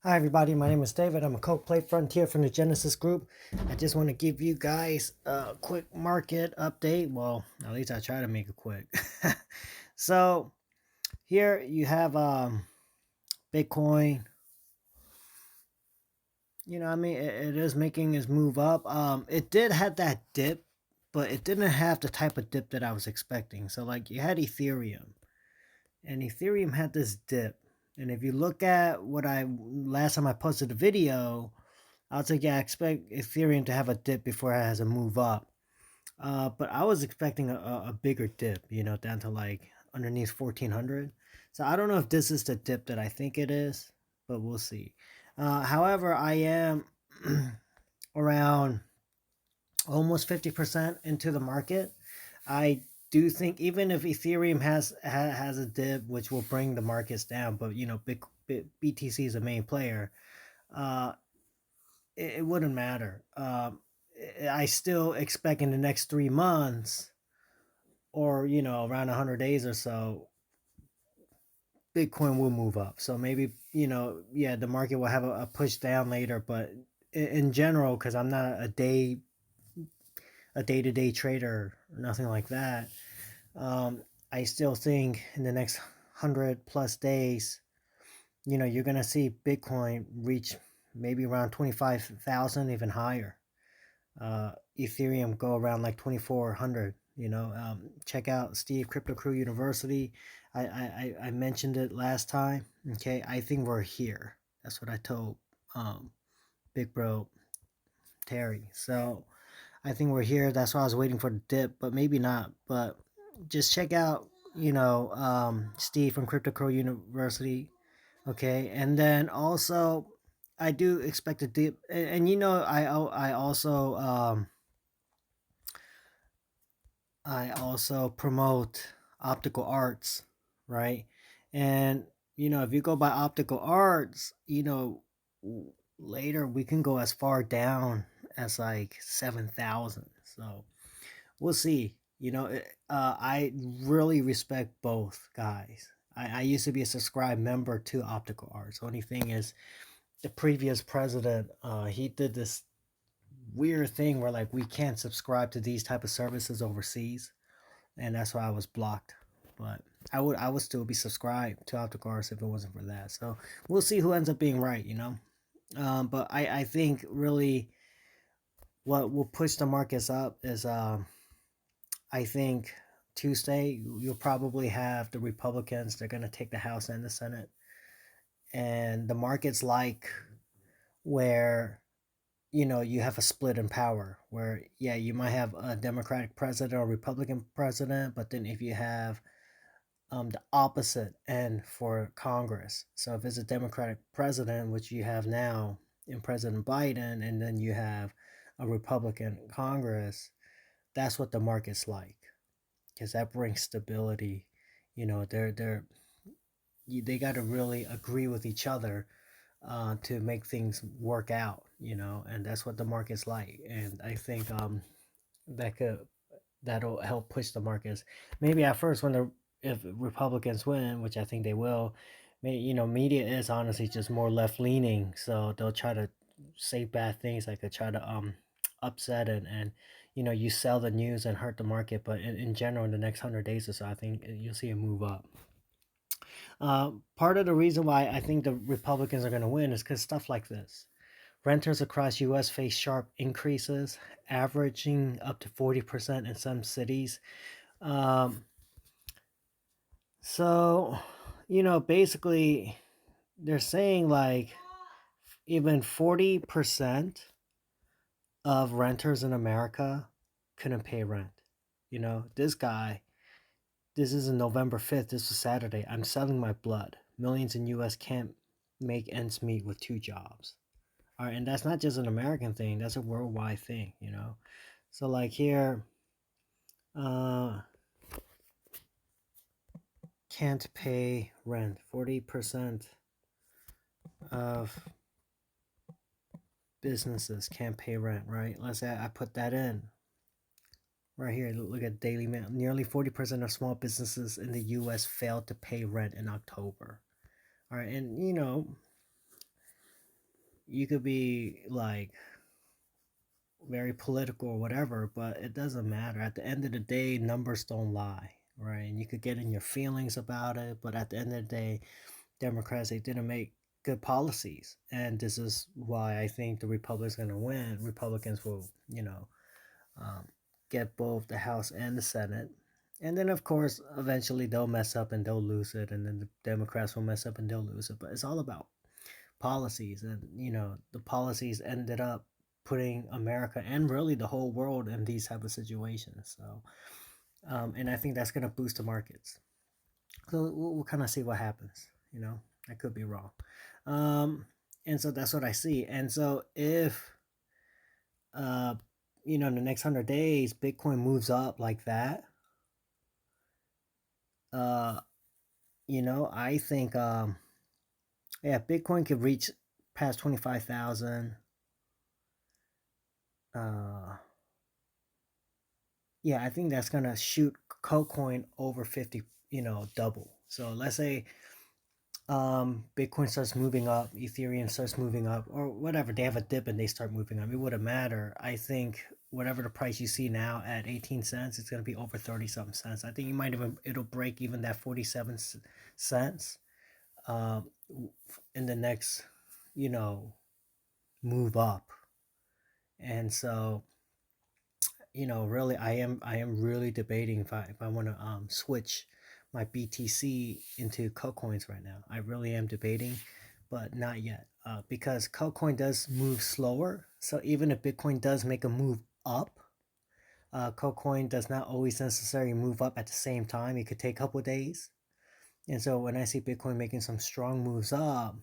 Hi everybody, my name is David. I'm a co-play Frontier from the Genesis Group. I just want to give you guys a quick market update. Well, at least I try to make it quick. So here you have Bitcoin. It is making its move up. It did have that dip, but it didn't have the type of dip that I was expecting. So like you had Ethereum, and Ethereum had this dip. And if you look at what I last time I posted a video, I was like, yeah, I expect Ethereum to have a dip before it has a move up. But I was expecting a bigger dip, down to like underneath 1400. So I don't know if this is the dip that I think it is, but we'll see. However, I am around almost 50% into the market. I do think even if Ethereum has a dip, which will bring the markets down, but BTC is a main player. Uh, it wouldn't matter. I still expect in the next 3 months, or around 100 days or so, Bitcoin will move up. So maybe yeah, the market will have a push down later, but in general, because I'm not a day to day trader or nothing like that, I still think in the next 100 plus days, you're gonna see Bitcoin reach maybe around 25,000, even higher. Ethereum go around like 2400. Check out Steve Crypto Crew University. I mentioned it last time. Okay, I think we're here. That's what I told Big Bro Terry. So I think we're here. That's why I was waiting for the dip, but maybe not. But just check out Steve from Crypto Crew University. Okay, and then also I do expect a dip, and I also promote optical arts, right? And if you go by optical arts, later we can go as far down as like 7,000. So we'll see. I really respect both guys. I used to be a subscribed member to optical arts. Only thing is, the previous president, he did this weird thing where like we can't subscribe to these type of services overseas, and that's why I was blocked. But I would still be subscribed to OpticOrs if it wasn't for that. So we'll see who ends up being right. But I think really what will push the markets up is I think Tuesday you'll probably have the Republicans. They're gonna take the House and the Senate, and the markets like where you have a split in power where, yeah, you might have a Democratic president or Republican president, but then if you have the opposite end for Congress. So if it's a Democratic president, which you have now in President Biden, and then you have a Republican Congress, that's what the market's like, because that brings stability. They got to really agree with each other to make things work out. And that's what the market's like. And I think that could that'll help push the markets. Maybe at first, when the if Republicans win, which I think they will, media is honestly just more left leaning, so they'll try to say bad things, like they try to upset and you sell the news and hurt the market. But in general, in the next 100 days or so, I think you'll see it move up. Part of the reason why I think the Republicans are going to win is because stuff like this. Renters across U.S. face sharp increases, averaging up to 40% in some cities. Um, so, basically, they're saying like even 40% of renters in America couldn't pay rent. This guy, this is November 5th, this is Saturday. I'm selling my blood. Millions in U.S. can't make ends meet with two jobs. All right, and that's not just an American thing, that's a worldwide thing. So, like here, uh, can't pay rent. 40% of businesses can't pay rent, right? Let's say I put that in right here. Look at Daily Mail. Nearly 40% of small businesses in the U.S. failed to pay rent in October. All right, and you could be like very political or whatever, but it doesn't matter. At the end of the day, numbers don't lie, right? And you could get in your feelings about it, but at the end of the day, Democrats, they didn't make good policies. And this is why I think the Republicans going to win. Republicans will, um, get both the House and the Senate. And then, of course, eventually they'll mess up and they'll lose it. And then the Democrats will mess up and they'll lose it. But it's all about policies. And, the policies ended up putting America and really the whole world in these type of situations. So, and I think that's going to boost the markets. So we'll kind of see what happens. I could be wrong. Um, and so that's what I see. And so if uh, in the next 100 days, Bitcoin moves up like that, uh, I think yeah, Bitcoin could reach past 25,000. Uh, yeah, I think that's gonna shoot Coin over 50. Double. So let's say Bitcoin starts moving up, Ethereum starts moving up, or whatever, they have a dip and they start moving up, it wouldn't matter. I think whatever the price you see now at 18 cents, it's going to be over 30 something cents. I think you might even, it'll break even that 47 cents um, in the next, you know, move up. And so, really, I am really debating if I want to switch my BTC into Coins right now. I really am debating, but not yet, because Coin does move slower. So even if Bitcoin does make a move up, Coin does not always necessarily move up at the same time. It could take a couple of days. And so when I see Bitcoin making some strong moves up,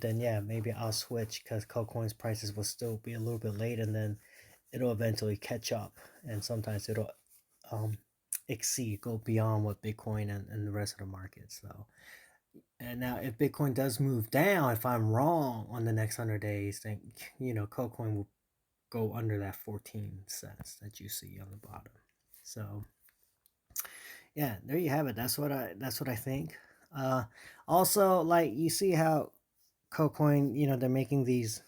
then yeah, maybe I'll switch because Coin's prices will still be a little bit late, and then it'll eventually catch up, and sometimes it'll um, exceed, go beyond what Bitcoin and the rest of the market. So, and now if Bitcoin does move down, if I'm wrong on the next 100 days, then Coin will go under that 14 cents that you see on the bottom. So yeah, there you have it. That's what I think. Uh, Also, like you see how Coin, they're making these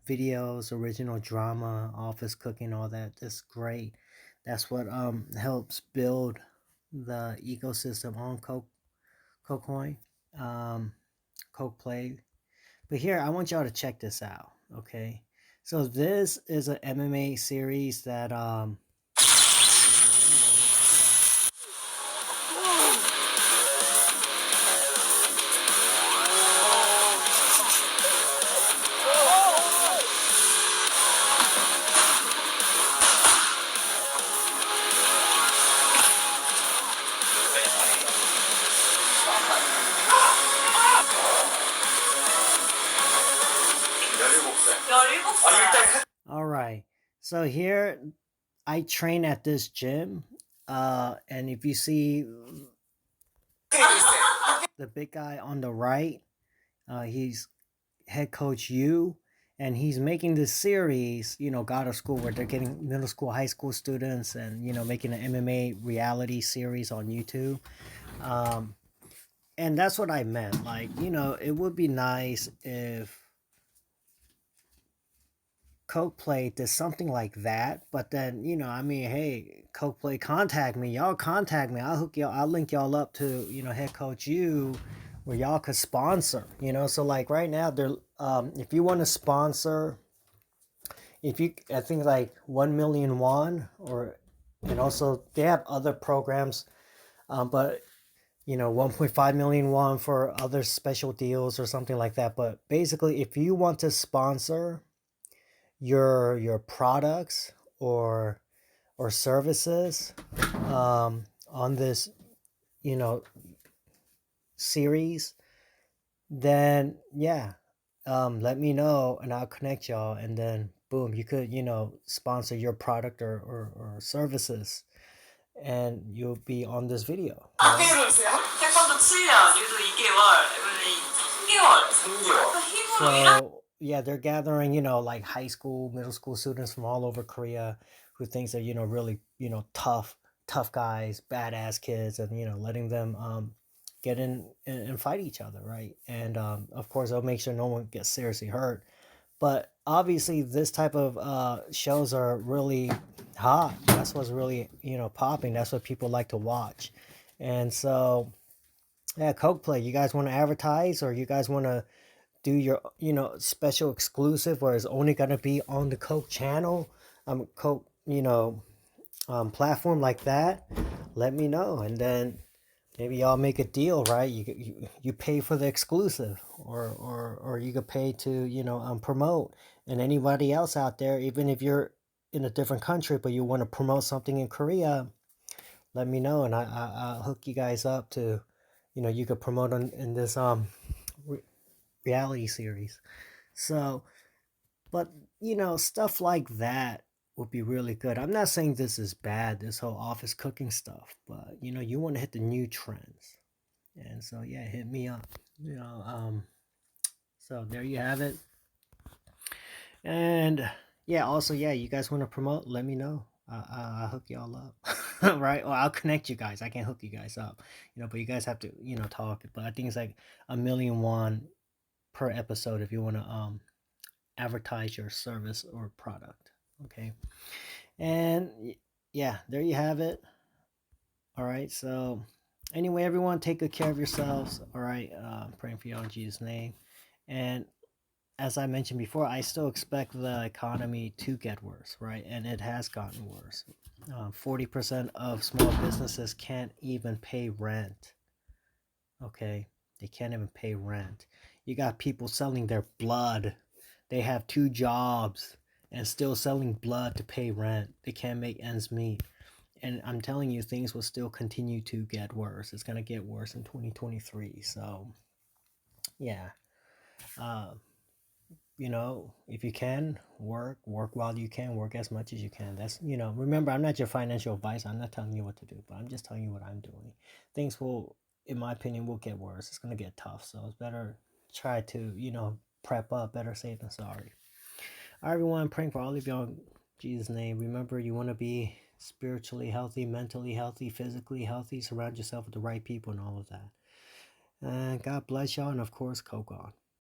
videos, original drama, office cooking, all that. That's great. That's what helps build the ecosystem on Coin, um, Coke Play. But here, I want y'all to check this out. Okay, so this is an MMA series that all right. So here I train at this gym. And if you see the big guy on the right, he's head coach Yu, and he's making this series, God of School, where they're getting middle school, high school students, and making an MMA reality series on YouTube. Um, and that's what I meant. Like, it would be nice if Coke Play did something like that, but then I mean, hey, Coke Play, contact me. Y'all contact me. I'll hook y'all. I'll link y'all up to head coach you, where y'all could sponsor. So like right now, they're if you want to sponsor, if you I think like 1 million won, or and also they have other programs, but 1.5 million won for other special deals or something like that. But basically, if you want to sponsor your products or services on this you know series, then yeah, let me know and I'll connect y'all, and then boom, you could sponsor your product or services, and you'll be on this video, right? So yeah, they're gathering, like high school, middle school students from all over Korea who thinks they're, really, tough guys, badass kids, and letting them get in and fight each other, right? And of course, they'll make sure no one gets seriously hurt. But obviously, this type of shows are really hot. That's what's really, popping. That's what people like to watch. And so, yeah, Coke Play. You guys want to advertise, or you guys want to do your, special exclusive, where it's only gonna be on the Coke channel, Coke, platform like that? Let me know, and then maybe y'all make a deal, right? You pay for the exclusive, or you could pay to promote. And anybody else out there, even if you're in a different country but you want to promote something in Korea, let me know, and I'll hook you guys up to, you could promote in this re- reality series. So, but stuff like that would be really good. I'm not saying this is bad, this whole office cooking stuff, but you want to hit the new trends. And so yeah, hit me up. So there you have it. And yeah, also yeah, you guys want to promote? Let me know. I'll hook y'all up, right? Or I'll connect you guys. I can't hook you guys up, but you guys have to talk. But I think it's like 1,000,000 won per episode if you want to advertise your service or product. Okay, and yeah, there you have it. All right, so anyway, everyone, take good care of yourselves. All right, praying for you all in Jesus' name. And as I mentioned before, I still expect the economy to get worse, right? And it has gotten worse. 40% of small businesses can't even pay rent. Okay, they can't even pay rent. You got people selling their blood. They have 2 jobs and still selling blood to pay rent. They can't make ends meet. And I'm telling you, things will still continue to get worse. It's going to get worse in 2023. So, yeah. Uh, if you can work while you can, work as much as you can. That's, remember, I'm not your financial advisor. I'm not telling you what to do, but I'm just telling you what I'm doing. Things will, in my opinion, will get worse. It's going to get tough. So it's better try to, prep up. Better safe than sorry. All right, everyone, I'm praying for all of you in Jesus' name. Remember, you want to be spiritually healthy, mentally healthy, physically healthy. Surround yourself with the right people and all of that. And God bless y'all. And of course, Coke on.